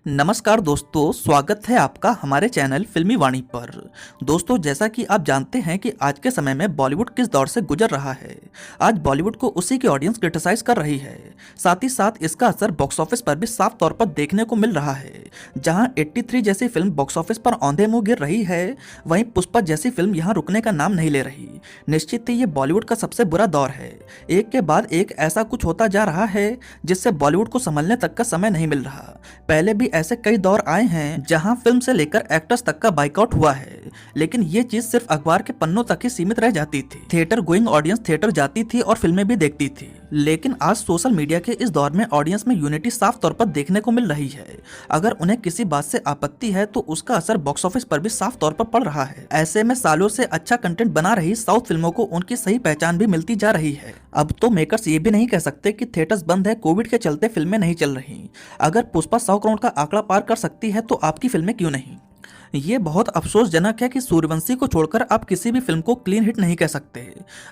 नमस्कार दोस्तों, स्वागत है आपका हमारे चैनल फिल्मी वाणी पर। दोस्तों, जैसा कि आप जानते हैं कि आज के समय में बॉलीवुड किस दौर से गुजर रहा है। आज बॉलीवुड को उसी की ऑडियंस क्रिटिसाइज कर रही है। साथ ही साथ इसका असर बॉक्स ऑफिस पर भी साफ तौर पर देखने को मिल रहा है। जहां 83 जैसी फिल्म बॉक्स ऑफिस पर औंधे मुंह गिर रही है, वहीं पुष्पा जैसी फिल्म यहां रुकने का नाम नहीं ले रही। निश्चित ही ये बॉलीवुड का सबसे बुरा दौर है। एक के बाद एक ऐसा कुछ होता जा रहा है जिससे बॉलीवुड को संभलने तक का समय नहीं मिल रहा। पहले भी ऐसे कई दौर आए हैं जहां फिल्म से लेकर एक्टर्स तक का बाइकआउट हुआ है, लेकिन ये चीज सिर्फ अखबार के पन्नों तक ही सीमित रह जाती थी। थिएटर गोइंग ऑडियंस थिएटर जाती थी और फिल्में भी देखती थी, लेकिन आज सोशल मीडिया के इस दौर में ऑडियंस में यूनिटी साफ तौर पर देखने को मिल रही है। अगर उन्हें किसी बात से आपत्ति है तो उसका असर बॉक्स ऑफिस पर भी साफ तौर पर पड़ रहा है। ऐसे में सालों से अच्छा कंटेंट बना रही साउथ फिल्मों को उनकी सही पहचान भी मिलती जा रही है। अब तो मेकर्स ये भी नहीं कह सकते कि थिएटर्स बंद है, कोविड के चलते फिल्में नहीं चल रही। अगर पुष्पा 100 करोड़ का आंकड़ा पार कर सकती है तो आपकी फिल्में क्यों नहीं। ये बहुत अफसोसजनक है कि सूर्यवंशी को छोड़कर आप किसी भी फिल्म को क्लीन हिट नहीं कह सकते।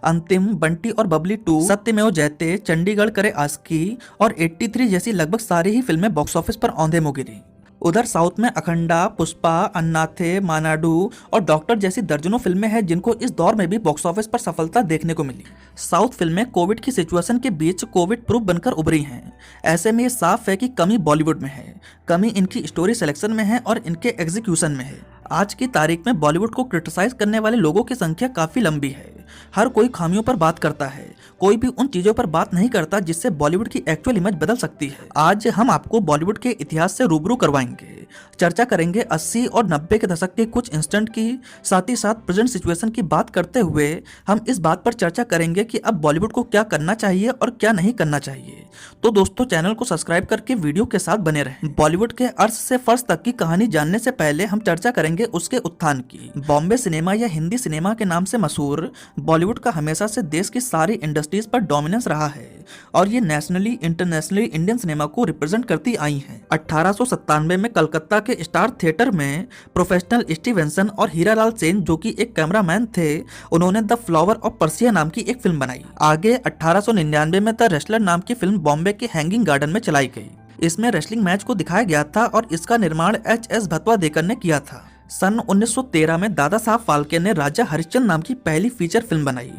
अंतिम, बंटी और बबली 2, सत्यमेव जयते, चंडीगढ़ करे आस्की और 83 जैसी लगभग सारी ही फिल्में बॉक्स ऑफिस पर औंधे मुंह गिरी। उधर साउथ में अखंडा, पुष्पा, अन्नाथे, मानाडू और डॉक्टर जैसी दर्जनों फिल्में हैं जिनको इस दौर में भी बॉक्स ऑफिस पर सफलता देखने को मिली। साउथ फिल्में कोविड की सिचुएशन के बीच कोविड प्रूफ बनकर उभरी हैं। ऐसे में ये साफ है कि कमी बॉलीवुड में है, कमी इनकी स्टोरी सिलेक्शन में है और इनके एग्जीक्यूशन में है। आज की तारीख में बॉलीवुड को क्रिटिसाइज करने वाले लोगों की संख्या काफी लंबी है। हर कोई खामियों पर बात करता है, कोई भी उन चीजों पर बात नहीं करता जिससे बॉलीवुड की एक्चुअल इमेज बदल सकती है। आज हम आपको बॉलीवुड के इतिहास से रूबरू करवाएंगे, चर्चा करेंगे 80 और 90 के दशक के कुछ इंस्टेंट की, साथ ही साथ प्रेजेंट सिचुएशन की बात करते हुए हम इस बात पर चर्चा करेंगे कि अब बॉलीवुड को क्या करना चाहिए और क्या नहीं करना चाहिए। तो दोस्तों, चैनल को सब्सक्राइब करके वीडियो के साथ बने रहें। बॉलीवुड के अर्श से फर्श तक की कहानी जानने से पहले हम चर्चा करेंगे उसके उत्थान की। बॉम्बे सिनेमा या हिंदी सिनेमा के नाम से मशहूर बॉलीवुड का हमेशा से देश की सारी इंडस्ट्रीज पर डोमिनेंस रहा है और ये नेशनली इंटरनेशनली इंडियन सिनेमा को रिप्रेजेंट करती आई हैं। 1897 में कलकत्ता के स्टार थिएटर में प्रोफेशनल स्टीवेंसन और हीरालाल सेन, जो कि एक कैमरामैन थे, उन्होंने द फ्लावर ऑफ पर्सिया नाम की एक फिल्म बनाई। आगे 1899 में द रेसलर नाम की फिल्म बॉम्बे के हैंगिंग गार्डन में चलाई गई। इसमें रेसलिंग मैच को दिखाया गया था और इसका निर्माण HS भतवादेकर ने किया था। सन 1913 में दादा साहब फाल्के ने राजा हरिश्चंद्र नाम की पहली फीचर फिल्म बनाई,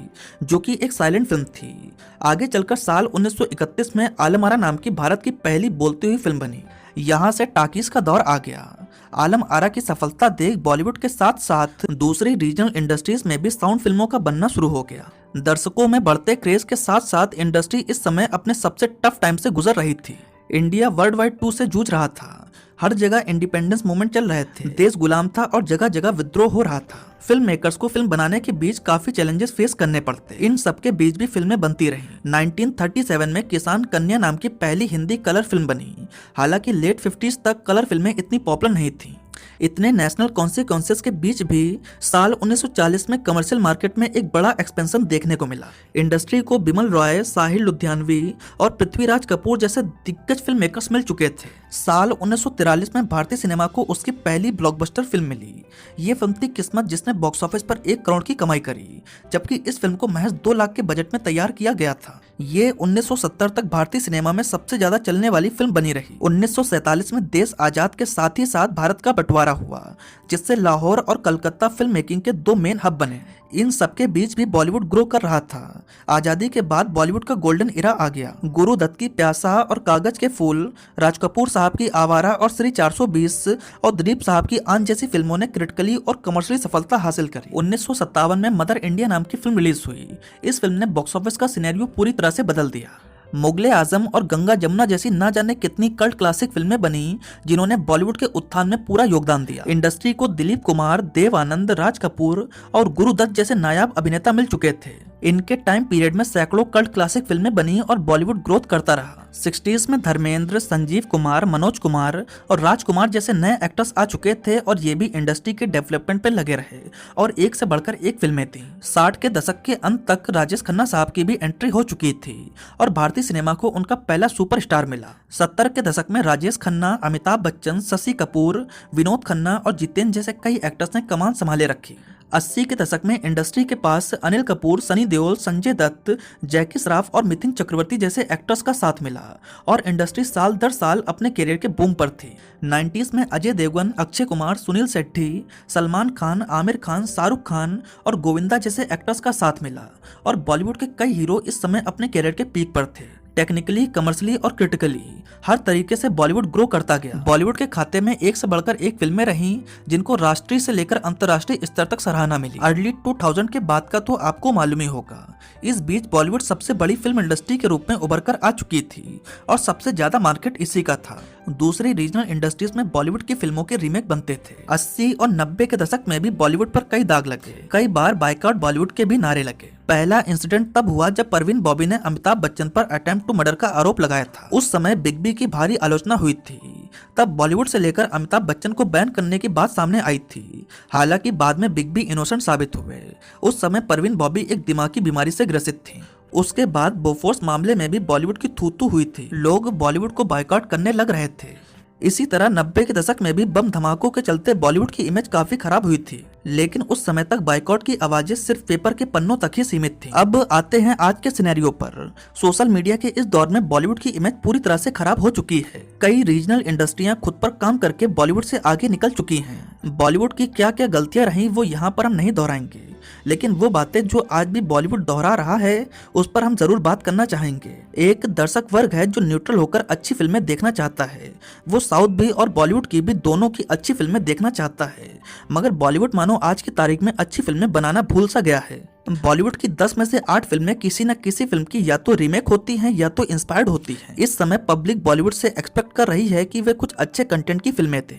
जो कि एक साइलेंट फिल्म थी। आगे चलकर साल 1931 में आलम आरा नाम की भारत की पहली बोलती हुई फिल्म बनी। यहाँ से टाकीज का दौर आ गया। आलम आरा की सफलता देख बॉलीवुड के साथ साथ दूसरी रीजनल इंडस्ट्रीज में भी साउंड फिल्मों का बनना शुरू हो गया। दर्शकों में बढ़ते क्रेज के साथ साथ इंडस्ट्री इस समय अपने सबसे टफ टाइम से गुजर रही थी। इंडिया वर्ल्ड वाइड 2 से जूझ रहा था। हर जगह इंडिपेंडेंस मूवमेंट चल रहे थे, देश गुलाम था और जगह जगह विद्रोह हो रहा था। फिल्म मेकर्स को फिल्म बनाने के बीच काफी चैलेंजेस फेस करने पड़ते। इन सबके बीच भी फिल्में बनती रही। 1937 में किसान कन्या नाम की पहली हिंदी कलर फिल्म बनी। हालांकि लेट 50s तक कलर फिल्में इतनी पॉपुलर नहीं थी। इतने नेशनल कॉन्सिक्वेंसेस के बीच भी साल 1940 में कमर्शियल मार्केट में एक बड़ा एक्सपेंशन देखने को मिला। इंडस्ट्री को बिमल रॉय, साहिल लुधियानवी और पृथ्वीराज कपूर जैसे दिग्गज फिल्म मेकर्स मिल चुके थे। साल 1943 में भारतीय सिनेमा को उसकी पहली ब्लॉकबस्टर फिल्म मिली। ये फिल्म थी किस्मत, जिसने बॉक्स ऑफिस पर 1 करोड़ की कमाई करी, जबकि इस फिल्म को महज 2 लाख के बजट में तैयार किया गया था। ये 1970 तक भारतीय सिनेमा में सबसे ज्यादा चलने वाली फिल्म बनी रही। 1947 में देश आजाद के साथ ही साथ भारत का बंटवारा हुआ, जिससे लाहौर और कलकत्ता फिल्म मेकिंग के 2 मेन हब बने। इन सबके बीच भी बॉलीवुड ग्रो कर रहा था। आजादी के बाद बॉलीवुड का गोल्डन इरा आ गया। गुरु दत्त की प्यासा और कागज के फूल, राज कपूर साहब की आवारा और श्री 420 और दिलीप साहब की आन जैसी फिल्मों ने क्रिटिकली और कमर्शियली सफलता हासिल करी। 1957 में मदर इंडिया नाम की फिल्म रिलीज हुई। इस फिल्म ने बॉक्स ऑफिस का सिनेरियो पूरी तरह से बदल दिया। मुगले आजम और गंगा जमुना जैसी ना जाने कितनी कल्ट क्लासिक फिल्में बनी, जिन्होंने बॉलीवुड के उत्थान में पूरा योगदान दिया। इंडस्ट्री को दिलीप कुमार, देव आनंद, राज कपूर और गुरु दत्त जैसे नायाब अभिनेता मिल चुके थे। इनके टाइम पीरियड में सैकड़ों कल्ट क्लासिक फिल्में बनी और बॉलीवुड ग्रोथ करता रहा। 60s में धर्मेंद्र, संजीव कुमार, मनोज कुमार और राजकुमार जैसे नए एक्टर्स आ चुके थे और ये भी इंडस्ट्री के डेवलपमेंट पे लगे रहे और एक से बढ़कर एक फिल्में थी। 60 के दशक के अंत तक राजेश खन्ना साहब की भी एंट्री हो चुकी थी और भारतीय सिनेमा को उनका पहला सुपरस्टार मिला। 70 के दशक में राजेश खन्ना, अमिताभ बच्चन, शशि कपूर, विनोद खन्ना और जितेंद्र जैसे कई एक्टर्स ने कमान संभाले रखी। 80 के दशक में इंडस्ट्री के पास अनिल कपूर, सनी देओल, संजय दत्त, जैकी श्रॉफ और मिथुन चक्रवर्ती जैसे एक्टर्स का साथ मिला और इंडस्ट्री साल दर साल अपने करियर के बूम पर थी। 90s में अजय देवगन, अक्षय कुमार, सुनील शेट्टी, सलमान खान, आमिर खान, शाहरुख खान और गोविंदा जैसे एक्टर्स का साथ मिला और बॉलीवुड के कई हीरो इस समय अपने करियर के पीक पर थे। टेक्निकली, कमर्शियली और क्रिटिकली हर तरीके से बॉलीवुड ग्रो करता गया। बॉलीवुड के खाते में एक से बढ़कर एक फिल्में रहीं जिनको राष्ट्रीय से लेकर अंतर्राष्ट्रीय स्तर तक सराहना मिली। अर्ली 2000 के बाद का तो आपको मालूम ही होगा। इस बीच बॉलीवुड सबसे बड़ी फिल्म इंडस्ट्री के रूप में उभर कर आ चुकी थी और सबसे ज्यादा मार्केट इसी का था। दूसरी रीजनल इंडस्ट्रीज में बॉलीवुड की फिल्मों के रीमेक बनते थे। 80 और 90 के दशक में भी बॉलीवुड पर कई दाग लगे। कई बार बायकॉट बॉलीवुड के भी नारे लगे। पहला इंसिडेंट तब हुआ जब परवीन बॉबी ने अमिताभ बच्चन पर अटेम्प्ट टू मर्डर का आरोप लगाया था। उस समय बिग बी की भारी आलोचना हुई थी। तब बॉलीवुड से लेकर अमिताभ बच्चन को बैन करने की बात सामने आई थी। हालांकि बाद में बिग बी इनोसेंट साबित हुए। उस समय परवीन बॉबी एक दिमागी बीमारी से ग्रसित थी। उसके बाद बोफोर्स मामले में भी बॉलीवुड की थू-थू हुई थी। लोग बॉलीवुड को बायकॉट करने लग रहे थे। इसी तरह 90 के दशक में भी बम धमाकों के चलते बॉलीवुड की इमेज काफी खराब हुई थी, लेकिन उस समय तक बायकॉट की आवाजें सिर्फ पेपर के पन्नों तक ही सीमित थी। अब आते हैं आज के सिनेरियो पर। सोशल मीडिया के इस दौर में बॉलीवुड की इमेज पूरी तरह से खराब हो चुकी है। कई रीजनल इंडस्ट्रियां खुद पर काम करके बॉलीवुड से आगे निकल चुकी हैं। बॉलीवुड की क्या क्या गलतियां रही वो यहाँ पर हम नहीं दोहराएंगे, लेकिन वो बातें जो आज भी बॉलीवुड दोहरा रहा है उस पर हम जरूर बात करना चाहेंगे। एक दर्शक वर्ग है जो न्यूट्रल होकर अच्छी फिल्में देखना चाहता है। वो साउथ भी और बॉलीवुड की भी दोनों की अच्छी फिल्में देखना चाहता है, मगर बॉलीवुड मानो आज की तारीख में अच्छी फिल्में बनाना भूल सा गया है। बॉलीवुड की 10 में से 8 फिल्में किसी न किसी फिल्म की या तो रीमेक होती हैं या तो इंस्पायर्ड होती हैं। इस समय पब्लिक बॉलीवुड से एक्सपेक्ट कर रही है कि वे कुछ अच्छे कंटेंट की फिल्में दें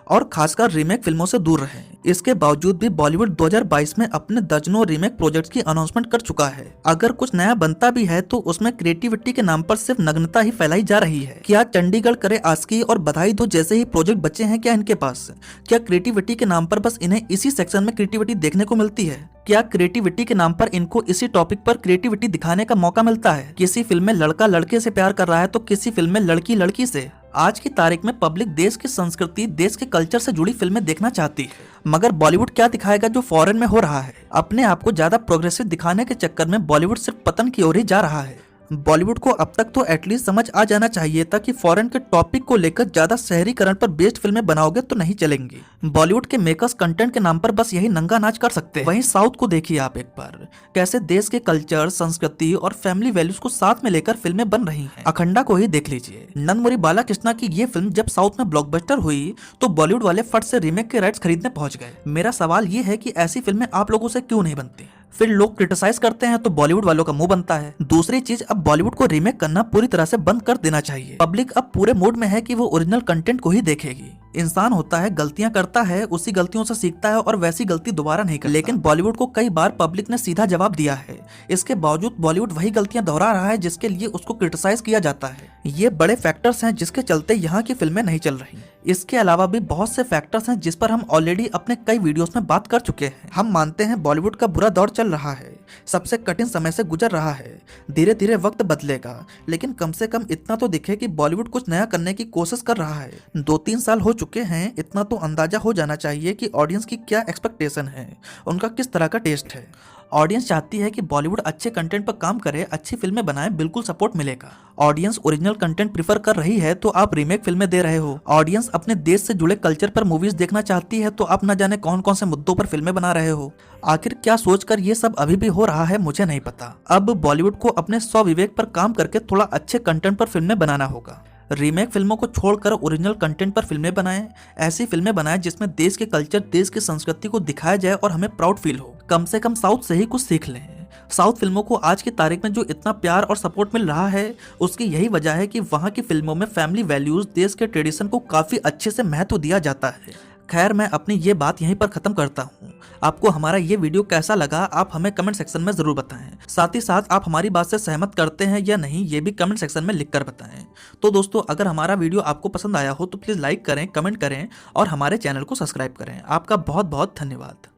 और खासकर रीमेक फिल्मों से दूर रहें। इसके बावजूद भी बॉलीवुड 2022 में अपने दर्जनों रीमेक प्रोजेक्ट्स की अनाउंसमेंट कर चुका है। अगर कुछ नया बनता भी है तो उसमें क्रिएटिविटी के नाम पर सिर्फ नग्नता ही फैलाई जा रही है। क्या चंडीगढ़ करे आस्की और बधाई दो जैसे ही प्रोजेक्ट बचे हैं क्या इनके पास? क्या क्रिएटिविटी के नाम पर बस इन्हें इसी सेक्शन में क्रिएटिविटी देखने को मिलती है? क्या क्रिएटिविटी के नाम पर इनको इसी टॉपिक पर क्रिएटिविटी दिखाने का मौका मिलता है? किसी फिल्म में लड़का लड़के से प्यार कर रहा है तो किसी फिल्म में लड़की लड़की से। आज की तारीख में पब्लिक देश की संस्कृति, देश के कल्चर से जुड़ी फिल्में देखना चाहती है, मगर बॉलीवुड क्या दिखाएगा जो फॉरेन में हो रहा है? अपने आप को ज्यादा प्रोग्रेसिव दिखाने के चक्कर में बॉलीवुड सिर्फ पतन की ओर ही जा रहा है। बॉलीवुड को अब तक तो एटलीस्ट समझ आ जाना चाहिए था कि फॉरेन के टॉपिक को लेकर ज्यादा शहरीकरण पर बेस्ड फिल्में बनाओगे तो नहीं चलेंगी। बॉलीवुड के मेकर्स कंटेंट के नाम पर बस यही नंगा नाच कर सकते हैं। वहीं साउथ को देखिए आप एक बार, कैसे देश के कल्चर, संस्कृति और फैमिली वैल्यूज को साथ में लेकर फिल्में बन रही हैं। अखंडा को ही देख लीजिए। नंदमुरी बालाकृष्णा की ये फिल्म जब साउथ में ब्लॉकबस्टर हुई तो बॉलीवुड वाले फट से रीमेक के राइट्स खरीदने पहुंच गए। मेरा सवाल ये है कि ऐसी फिल्में आप लोगों से क्यों नहीं बनती? फिर लोग क्रिटिसाइज करते हैं तो बॉलीवुड वालों का मुंह बनता है। दूसरी चीज, अब बॉलीवुड को रीमेक करना पूरी तरह से बंद कर देना चाहिए। पब्लिक अब पूरे मूड में है कि वो ओरिजिनल कंटेंट को ही देखेगी। इंसान होता है, गलतियां करता है, उसी गलतियों से सीखता है और वैसी गलती दोबारा नहीं करता। लेकिन बॉलीवुड को कई बार पब्लिक ने सीधा जवाब दिया है। इसके बावजूद बॉलीवुड वही गलतियां दोहरा रहा है जिसके लिए उसको क्रिटिसाइज किया जाता है। ये बड़े फैक्टर्स हैं जिसके चलते यहाँ की फिल्में नहीं चल रही। इसके अलावा भी बहुत से फैक्टर्स हैं जिस पर हम ऑलरेडी अपने कई वीडियोस में बात कर चुके हैं। हम मानते हैं बॉलीवुड का बुरा दौर चल रहा है, सबसे कठिन समय से गुजर रहा है। धीरे धीरे वक्त बदलेगा, लेकिन कम से कम इतना तो दिखे कि बॉलीवुड कुछ नया करने की कोशिश कर रहा है। 2-3 साल हो चुके हैं, इतना तो अंदाजा हो जाना चाहिए कि ऑडियंस की क्या एक्सपेक्टेशन है, उनका किस तरह का टेस्ट है। ऑडियंस चाहती है कि बॉलीवुड अच्छे कंटेंट पर काम करे, अच्छी फिल्में बनाए, बिल्कुल सपोर्ट मिलेगा। ऑडियंस ओरिजिनल कंटेंट प्रीफर कर रही है तो आप रीमेक फिल्में दे रहे हो। ऑडियंस अपने देश से जुड़े कल्चर पर मूवीज देखना चाहती है तो आप न जाने कौन कौन से मुद्दों पर फिल्में बना रहे हो। आखिर क्या सोचकर ये सब अभी भी हो रहा है मुझे नहीं पता। अब बॉलीवुड को अपने स्वविवेक पर काम करके थोड़ा अच्छे कंटेंट पर फिल्में बनाना होगा। रीमेक फिल्मों को छोड़कर ओरिजिनल कंटेंट पर फिल्में बनाएं। ऐसी फिल्में बनाएं जिसमें देश के कल्चर, देश की संस्कृति को दिखाया जाए और हमें प्राउड फील हो। कम से कम साउथ से ही कुछ सीख लें। साउथ फिल्मों को आज की तारीख में जो इतना प्यार और सपोर्ट मिल रहा है उसकी यही वजह है कि वहाँ की फिल्मों में फैमिली वैल्यूज, देश के ट्रेडिशन को काफी अच्छे से महत्व दिया जाता है। खैर, मैं अपनी ये बात यहीं पर खत्म करता हूँ। आपको हमारा ये वीडियो कैसा लगा आप हमें कमेंट सेक्शन में जरूर बताएं। साथ ही साथ आप हमारी बात से सहमत करते हैं या नहीं ये भी कमेंट सेक्शन में लिखकर बताएं। तो दोस्तों, अगर हमारा वीडियो आपको पसंद आया हो तो प्लीज लाइक करें, कमेंट करें और हमारे चैनल को सब्सक्राइब करें। आपका बहुत बहुत धन्यवाद।